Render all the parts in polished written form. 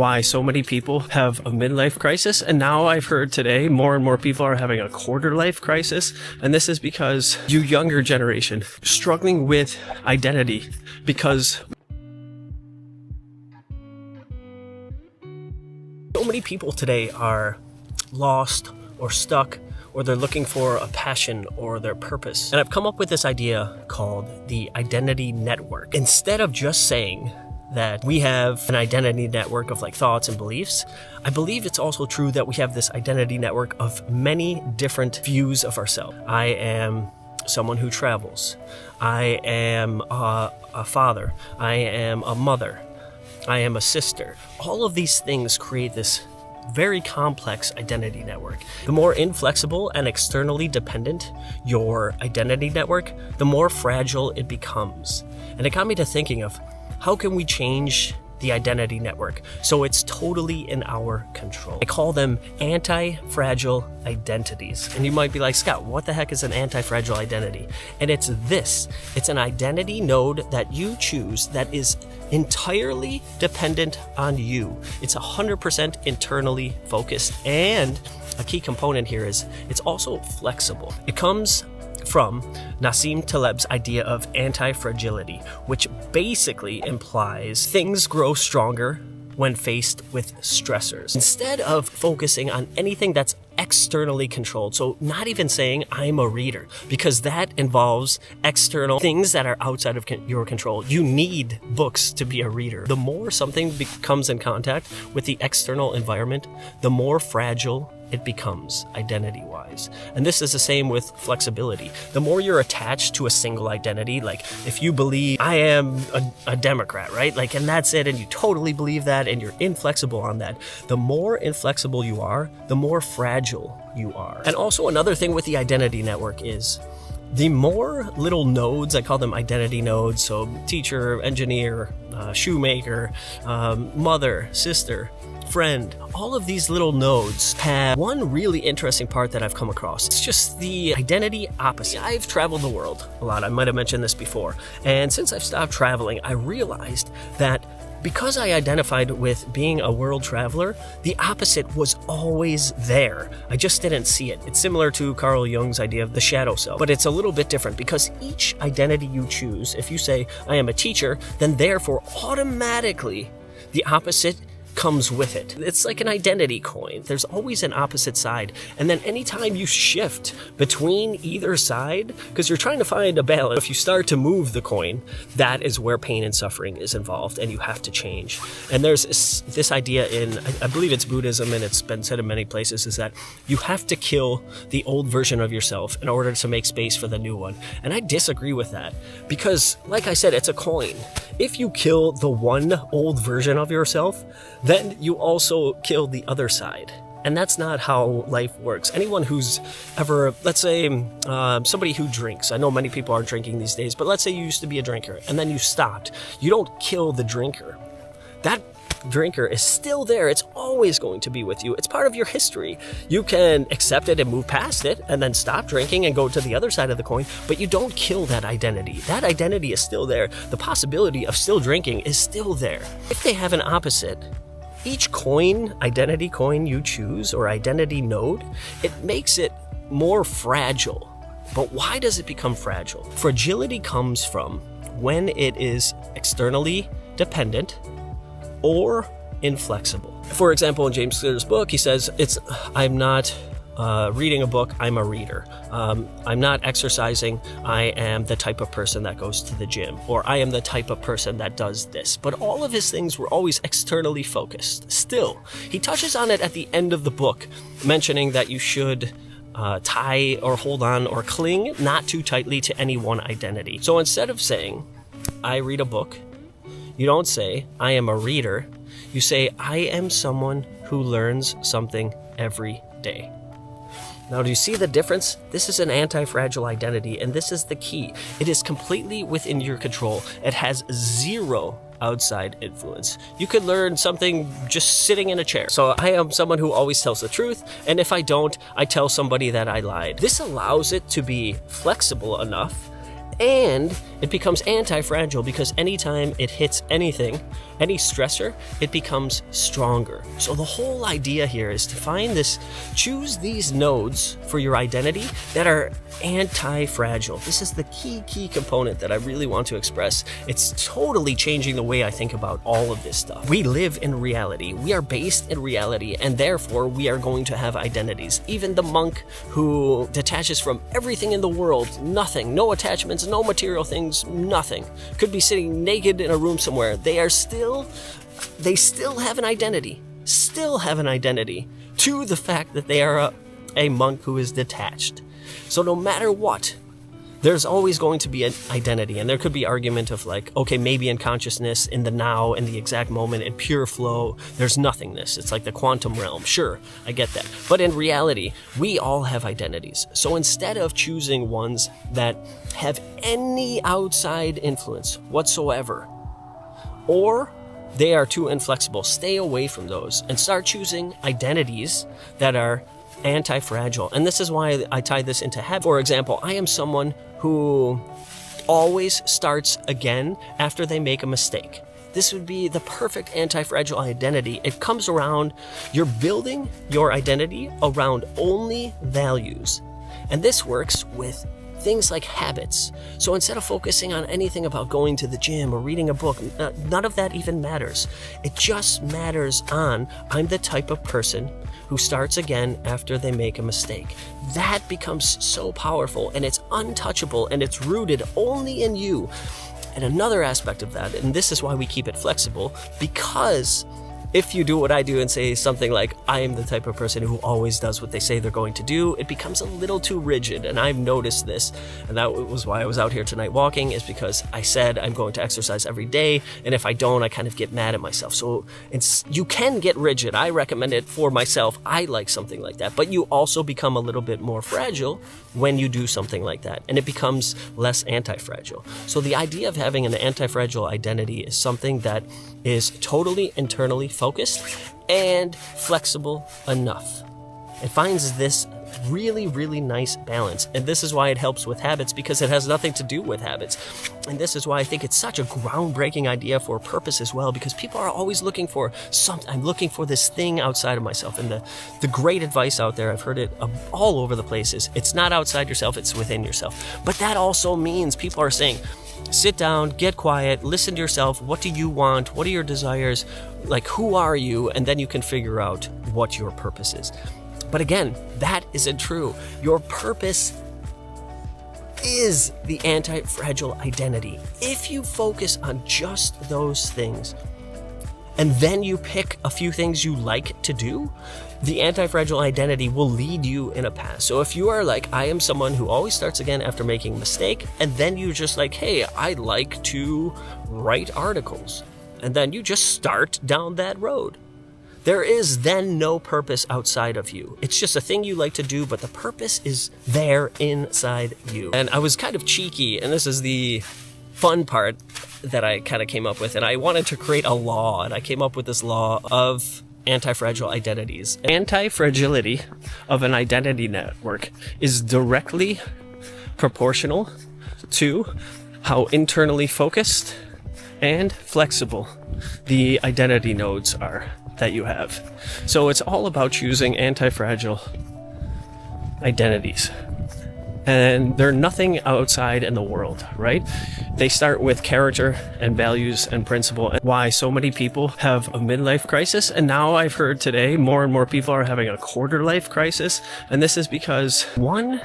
why so many people have a midlife crisis. And now I've heard today more and more people are having a quarter life crisis. And this is because you younger generation struggling with identity, because so many people today are lost or stuck, or they're looking for a passion or their purpose. And I've come up with this idea called the identity network. Instead of just saying that we have an identity network of like thoughts and beliefs, I believe it's also true that we have this identity network of many different views of ourselves. I am someone who travels. I am a father. I am a mother. I am a sister. All of these things create this very complex identity network. The more inflexible and externally dependent your identity network, the more fragile it becomes. And it got me to thinking of how can we change the identity network so it's totally in our control. I call them anti-fragile identities. And you might be like, Scott, what the heck is an anti-fragile identity? And it's this. It's an identity node that you choose that is entirely dependent on you. It's 100% internally focused. And a key component here is it's also flexible. It comes from Nassim Taleb's idea of anti-fragility, which basically implies things grow stronger when faced with stressors. Instead of focusing on anything that's externally controlled, so not even saying I'm a reader, because that involves external things that are outside of your control. You need books to be a reader. The more something comes in contact with the external environment, the more fragile it becomes identity-wise. And this is the same with flexibility. The more you're attached to a single identity, like if you believe I am a Democrat, right? Like, and that's it, and you totally believe that, and you're inflexible on that. The more inflexible you are, the more fragile you are. And also another thing with the identity network is the more little nodes, I call them identity nodes, so teacher, engineer, shoemaker, mother, sister, friend, all of these little nodes have one really interesting part that I've come across. It's just the identity opposite. I've traveled the world a lot. I might have mentioned this before. And since I've stopped traveling, I realized that because I identified with being a world traveler, the opposite was always there. I just didn't see it. It's similar to Carl Jung's idea of the shadow self, but it's a little bit different because each identity you choose, if you say, I am a teacher, then therefore automatically the opposite comes with it. It's like an identity coin. There's always an opposite side. And then anytime you shift between either side, because you're trying to find a balance, if you start to move the coin, that is where pain and suffering is involved, and you have to change. And there's this idea in, I believe it's Buddhism, and it's been said in many places, is that you have to kill the old version of yourself in order to make space for the new one. And I disagree with that because, like I said, it's a coin. If you kill the one old version of yourself, then you also kill the other side. And that's not how life works. Anyone who's ever, let's say, somebody who drinks. I know many people aren't drinking these days, but let's say you used to be a drinker and then you stopped. You don't kill the drinker. That drinker is still there. It's always going to be with you. It's part of your history. You can accept it and move past it and then stop drinking and go to the other side of the coin, but you don't kill that identity. That identity is still there. The possibility of still drinking is still there. If they have an opposite, each coin, identity coin you choose or identity node, it makes it more fragile. But why does it become fragile? Fragility comes from when it is externally dependent or inflexible. For example, in James Clear's book, he says, I'm not reading a book, I'm a reader. I'm not exercising, I am the type of person that goes to the gym, or I am the type of person that does this. But all of his things were always externally focused. Still, he touches on it at the end of the book, mentioning that you should tie or hold on or cling not too tightly to any one identity. So instead of saying, I read a book, you don't say, I am a reader. You say, I am someone who learns something every day. Now, do you see the difference? This is an anti-fragile identity, and this is the key. It is completely within your control. It has zero outside influence. You could learn something just sitting in a chair. So I am someone who always tells the truth, and if I don't, I tell somebody that I lied. This allows it to be flexible enough And it becomes anti-fragile because anytime it hits anything, any stressor, it becomes stronger. So the whole idea here is to choose these nodes for your identity that are anti-fragile. This is the key component that I really want to express. It's totally changing the way I think about all of this stuff. We live in reality. We are based in reality, and therefore we are going to have identities. Even the monk who detaches from everything in the world, nothing, no attachments, no material things, nothing, could be sitting naked in a room somewhere. They still have an identity, to the fact that they are a monk who is detached. So no matter what, there's always going to be an identity, and there could be argument of like, okay, maybe in consciousness, in the now, in the exact moment, in pure flow, there's nothingness. It's like the quantum realm. Sure, I get that. But in reality, we all have identities. So instead of choosing ones that have any outside influence whatsoever, or they are too inflexible, stay away from those and start choosing identities that are anti-fragile. And this is why I tie this into habit. For example, I am someone who always starts again after they make a mistake. This would be the perfect anti-fragile identity. It comes around, you're building your identity around only values. And this works with things like habits. So instead of focusing on anything about going to the gym or reading a book, none of that even matters. It just matters on, I'm the type of person who starts again after they make a mistake. That becomes so powerful, and it's untouchable, and it's rooted only in you. And another aspect of that, and this is why we keep it flexible, because if you do what I do and say something like, I am the type of person who always does what they say they're going to do, it becomes a little too rigid. And I've noticed this, and that was why I was out here tonight walking, is because I said I'm going to exercise every day, and if I don't, I kind of get mad at myself. So you can get rigid. I recommend it for myself. I like something like that. But you also become a little bit more fragile when you do something like that, and it becomes less anti-fragile. So the idea of having an anti-fragile identity is something that is totally internally focused and flexible enough. It finds this really nice balance. And this is why it helps with habits, because it has nothing to do with habits. And this is why I think it's such a groundbreaking idea for purpose as well, because people are always looking for something. I'm looking for this thing outside of myself. And the great advice out there, I've heard it all over the place, is it's not outside yourself, it's within yourself. But that also means people are saying, sit down, get quiet, listen to yourself. What do you want? What are your desires? Like, who are you? And then you can figure out what your purpose is. But again, that isn't true. Your purpose is the anti-fragile identity. If you focus on just those things, and then you pick a few things you like to do, the anti-fragile identity will lead you in a path. So if you are like, I am someone who always starts again after making a mistake, and then you just like, hey, I like to write articles, and then you just start down that road. There is then no purpose outside of you. It's just a thing you like to do, but the purpose is there inside you. And I was kind of cheeky, and this is the fun part that I kind of came up with, and I wanted to create a law, and I came up with this law of anti-fragile identities. Anti-fragility of an identity network is directly proportional to how internally focused and flexible the identity nodes are that you have. So it's all about choosing anti-fragile identities. And they're nothing outside in the world, right? They start with character and values and principle, and why so many people have a midlife crisis. And now I've heard today more and more people are having a quarter life crisis. And this is because, one,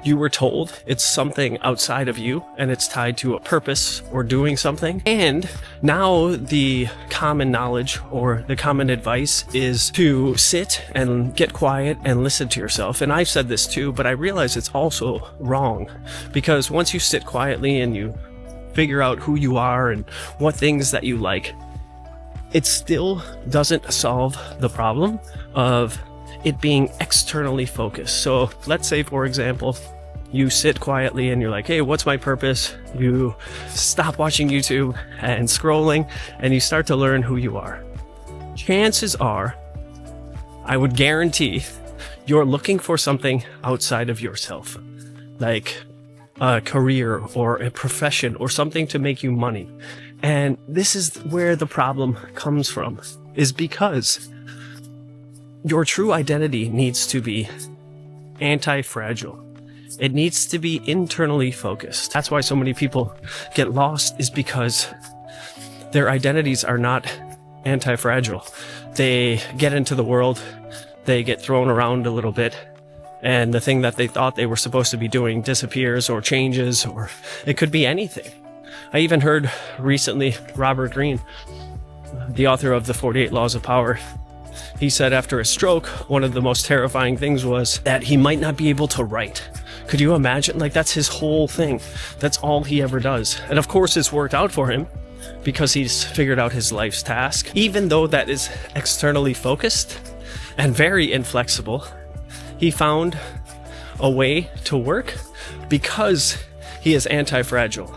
you were told it's something outside of you and it's tied to a purpose or doing something. And now the common knowledge or the common advice is to sit and get quiet and listen to yourself. And I've said this too, but I realize it's also wrong, because once you sit quietly and you figure out who you are and what things that you like, it still doesn't solve the problem of it being externally focused. So let's say, for example, you sit quietly and you're like, hey, what's my purpose? You stop watching YouTube and scrolling, and you start to learn who you are. Chances are, I would guarantee, you're looking for something outside of yourself. Like, a career or a profession or something to make you money. And this is where the problem comes from, is because your true identity needs to be anti-fragile. It needs to be internally focused. That's why so many people get lost, is because their identities are not anti-fragile. They get into the world, they get thrown around a little bit, and the thing that they thought they were supposed to be doing disappears or changes, or it could be anything. I even heard recently Robert Greene, the author of the 48 Laws of Power, he said after a stroke, one of the most terrifying things was that he might not be able to write. Could you imagine? Like, that's his whole thing. That's all he ever does. And of course it's worked out for him because he's figured out his life's task. Even though that is externally focused and very inflexible, he found a way to work because he is anti-fragile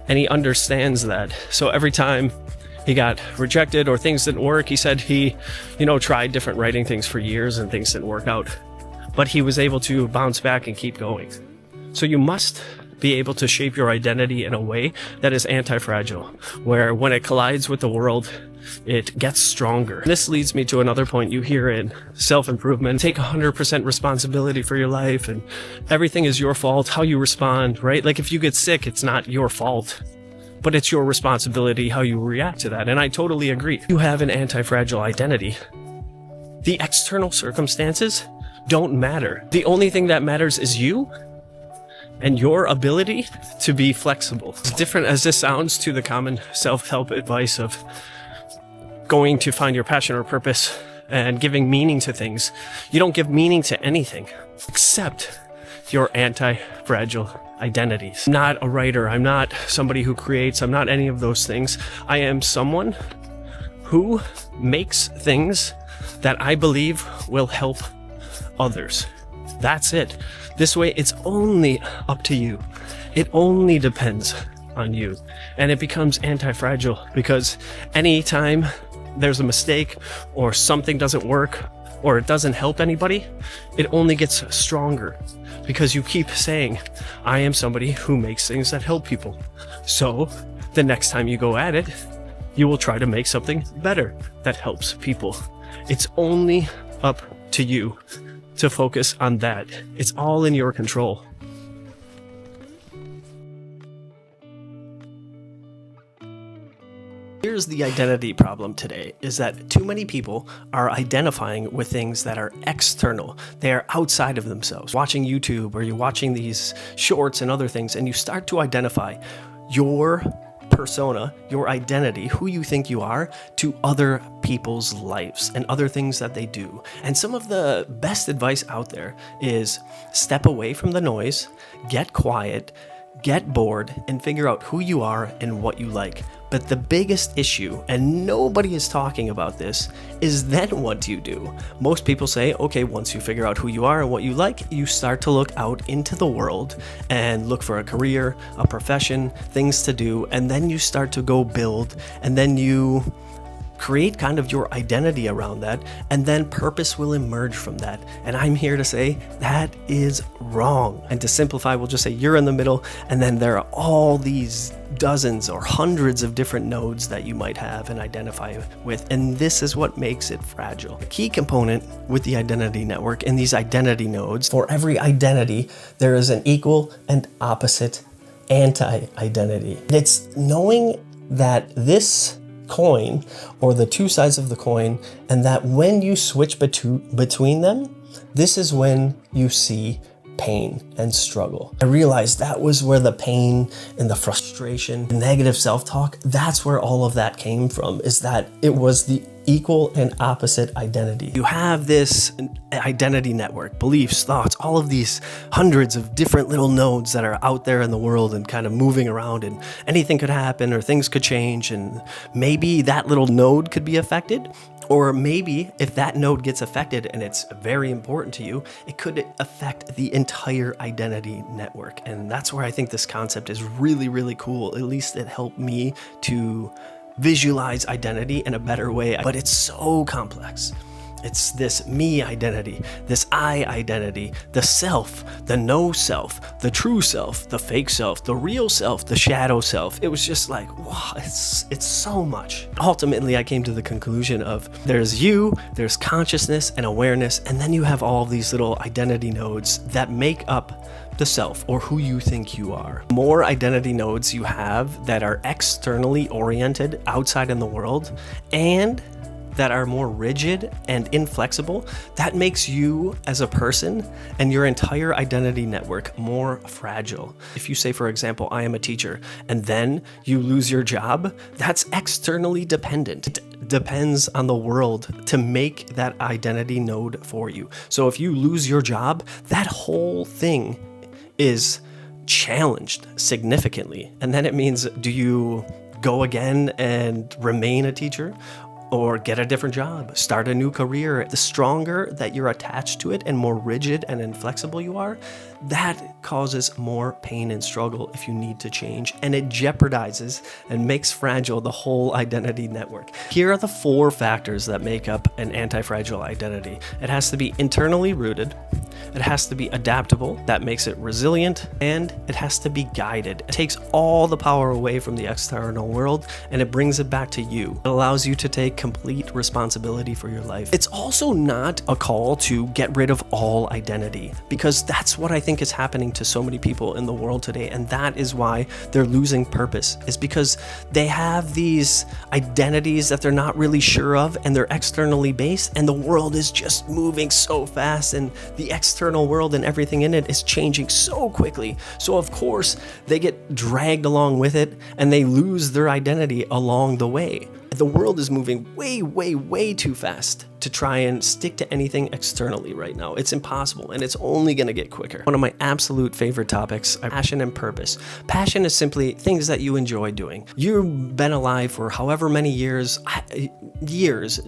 and he understands that. So every time he got rejected or things didn't work, he said he, tried different writing things for years and things didn't work out. But he was able to bounce back and keep going. So you must be able to shape your identity in a way that is anti-fragile, where when it collides with the world, it gets stronger. This leads me to another point you hear in self-improvement. Take 100% responsibility for your life and everything is your fault, how you respond, right? Like if you get sick, it's not your fault, but it's your responsibility how you react to that. And I totally agree. You have an anti-fragile identity. The external circumstances don't matter. The only thing that matters is you and your ability to be flexible. As different as this sounds to the common self-help advice of going to find your passion or purpose and giving meaning to things, you don't give meaning to anything except your anti-fragile identities. I'm not a writer. I'm not somebody who creates. I'm not any of those things. I am someone who makes things that I believe will help others. That's it. This way, it's only up to you. It only depends on you. And it becomes anti-fragile because anytime there's a mistake or something doesn't work or it doesn't help anybody, it only gets stronger because you keep saying, I am somebody who makes things that help people. So the next time you go at it, you will try to make something better that helps people. It's only up to you to focus on that. It's all in your control. Here's the identity problem today, is that too many people are identifying with things that are external. They are outside of themselves. Watching YouTube or you're watching these shorts and other things, and you start to identify your persona, your identity, who you think you are, to other people's lives and other things that they do. And some of the best advice out there is step away from the noise, get quiet, get bored, and figure out who you are and what you like. But the biggest issue, and nobody is talking about this, is then what do you do? Most people say, okay, once you figure out who you are and what you like, you start to look out into the world and look for a career, a profession, things to do, and then you start to go build, and then you create kind of your identity around that, and then purpose will emerge from that. And I'm here to say that is wrong. And to simplify, we'll just say you're in the middle, and then there are all these dozens or hundreds of different nodes that you might have and identify with, and this is what makes it fragile. A key component with the identity network and these identity nodes, for every identity, there is an equal and opposite anti-identity. It's knowing that this coin, or the two sides of the coin, and that when you switch between them, this is when you see pain and struggle. I realized that was where the pain and the frustration, the negative self-talk, that's where all of that came from, is that it was the equal and opposite identity. You have this identity network, beliefs, thoughts, all of these hundreds of different little nodes that are out there in the world and kind of moving around, and anything could happen or things could change, and maybe that little node could be affected. Or maybe if that node gets affected and it's very important to you, it could affect the entire identity network. And that's where I think this concept is really, really cool. At least it helped me to visualize identity in a better way. But it's so complex. It's this me identity, this I identity, the self, the no self, the true self, the fake self, the real self, the shadow self. It was just like, wow, it's so much. Ultimately, I came to the conclusion of there's you, there's consciousness and awareness, and then you have all these little identity nodes that make up the self, or who you think you are. The more identity nodes you have that are externally oriented outside in the world and that are more rigid and inflexible, that makes you as a person and your entire identity network more fragile. If you say, for example, I am a teacher, and then you lose your job, that's externally dependent. It depends on the world to make that identity node for you. So if you lose your job, that whole thing is challenged significantly. And then it means, do you go again and remain a teacher? Or get a different job, start a new career? The stronger that you're attached to it and more rigid and inflexible you are, that causes more pain and struggle if you need to change, and it jeopardizes and makes fragile the whole identity network. Here are the 4 factors that make up an anti-fragile identity. It has to be internally rooted, it has to be adaptable, that makes it resilient, and it has to be guided. It takes all the power away from the external world and it brings it back to you. It allows you to take complete responsibility for your life. It's also not a call to get rid of all identity, because that's what I think is happening to so many people in the world today, and that is why they're losing purpose, is because they have these identities that they're not really sure of and they're externally based, and the world is just moving so fast and the external world and everything in it is changing so quickly. So of course they get dragged along with it and they lose their identity along the way. The world is moving way too fast to try and stick to anything externally right now. It's impossible, and it's only going to get quicker. One of my absolute favorite topics are passion and purpose. Passion is simply things that you enjoy doing. You've been alive for however many years,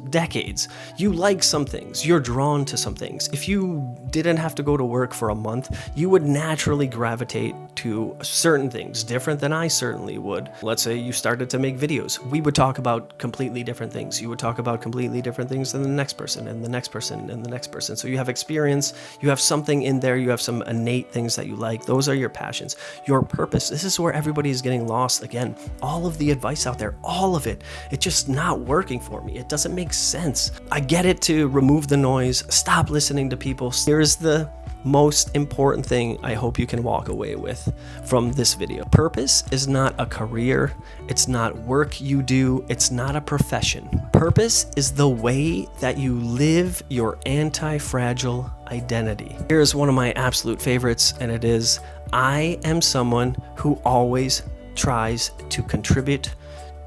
decades. You like some things. You're drawn to some things. If you didn't have to go to work for a month, you would naturally gravitate to certain things, different than I certainly would. Let's say you started to make videos. We would talk about completely different things. You would talk about completely different things than the next person and the next person and the next person. So you have experience, you have something in there, you have some innate things that you like. Those are your passions. Your purpose. This is where everybody is getting lost again. All of the advice out there, all of it, it's just not working for me. It doesn't make sense. I get it to remove the noise, stop listening to people. Here's the most important thing I hope you can walk away with from this video. Purpose is not a career. It's not work you do. It's not a profession. Purpose is the way that you live your anti-fragile identity. Here's one of my absolute favorites, and it is, I am someone who always tries to contribute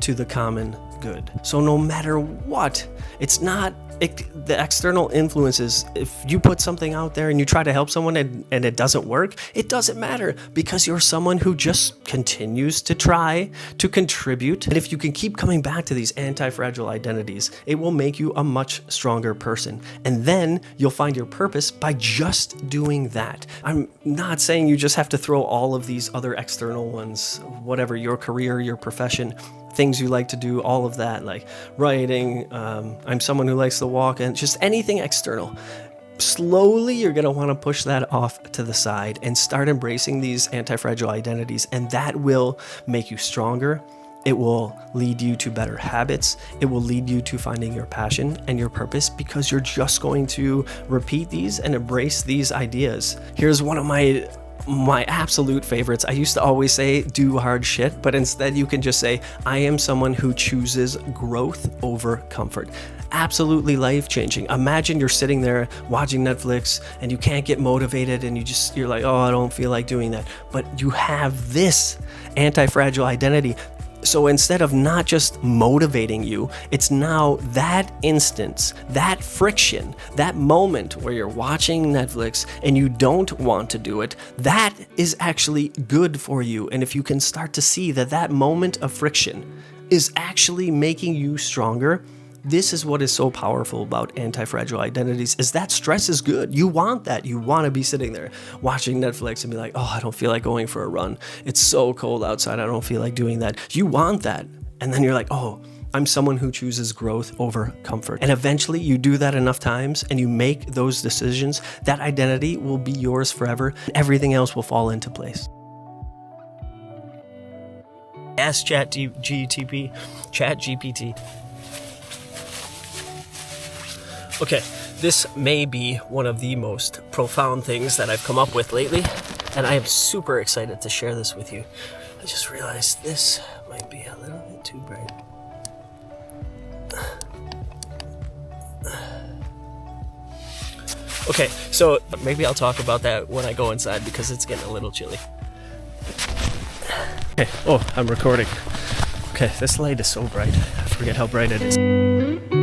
to the common good. So no matter what, it's not the external influences. If you put something out there and you try to help someone and it doesn't work, it doesn't matter, because you're someone who just continues to try to contribute. And if you can keep coming back to these anti-fragile identities, it will make you a much stronger person. And then you'll find your purpose by just doing that. I'm not saying you just have to throw all of these other external ones, whatever, your career, your profession, things you like to do, all of that, like writing, I'm someone who likes to walk, and just anything external. Slowly, you're going to want to push that off to the side and start embracing these anti-fragile identities, and that will make you stronger. It will lead you to better habits. It will lead you to finding your passion and your purpose, because you're just going to repeat these and embrace these ideas. Here's one of my absolute favorites. I used to always say do hard shit, but instead you can just say, I am someone who chooses growth over comfort. Absolutely life-changing. Imagine you're sitting there watching Netflix and you can't get motivated and you're like, oh, I don't feel like doing that. But you have this anti-fragile identity. So instead of not just motivating you, it's now that instance, that friction, that moment where you're watching Netflix and you don't want to do it, that is actually good for you. And if you can start to see that moment of friction is actually making you stronger, this is what is so powerful about anti-fragile identities, is that stress is good. You want that. You want to be sitting there watching Netflix and be like, oh, I don't feel like going for a run. It's so cold outside. I don't feel like doing that. You want that. And then you're like, oh, I'm someone who chooses growth over comfort. And eventually you do that enough times and you make those decisions, that identity will be yours forever. Everything else will fall into place. Ask ChatGPT. Okay, this may be one of the most profound things that I've come up with lately, and I am super excited to share this with you. I just realized this might be a little bit too bright. Okay, so maybe I'll talk about that when I go inside because it's getting a little chilly. Okay, oh, I'm recording. Okay, this light is so bright. I forget how bright it is.